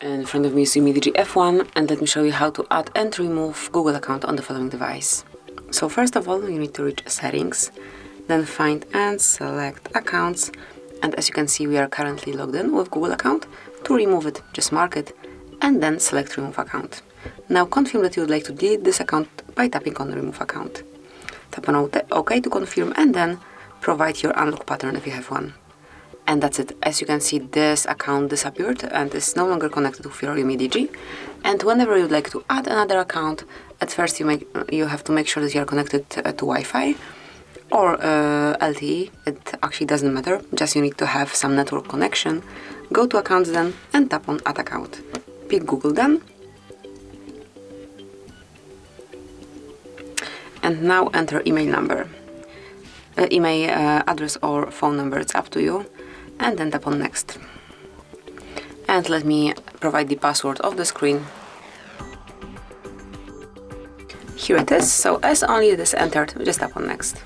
In front of me is UMIDIGI F1, and let me show you how to add and remove Google account on the following device. So first of all, you need to reach settings, then find and select accounts, and as you can see we are currently logged in with Google account. To remove it, just mark it and then select remove account. Now confirm that you would like to delete this account by tapping on remove account. Tap on OK to confirm and then provide your unlock pattern if you have one. And that's it. As you can see, this account disappeared and is no longer connected with your UMIDIGI. And whenever you'd like to add another account, at first you have to make sure that you are connected to Wi-Fi or LTE. It actually doesn't matter. Just you need to have some network connection. Go to accounts then and tap on add account. Pick Google then. And now enter email number, email address or phone number. It's up to you. And then tap on next. And let me provide the password of the screen. Here it is. So as only it is entered, just tap on next.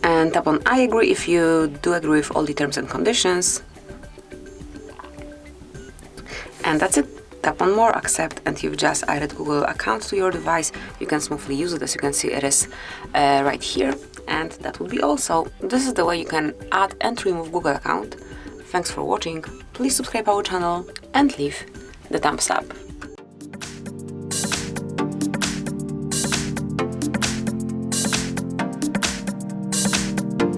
And tap on I agree if you do agree with all the terms and conditions. And that's it. Tap on more, accept, and you've just added Google account to your device. You can smoothly use it. As you can see, it is right here. And that would be all. So this is the way you can add and remove Google account. Thanks for watching. Please subscribe our channel and leave the thumbs up.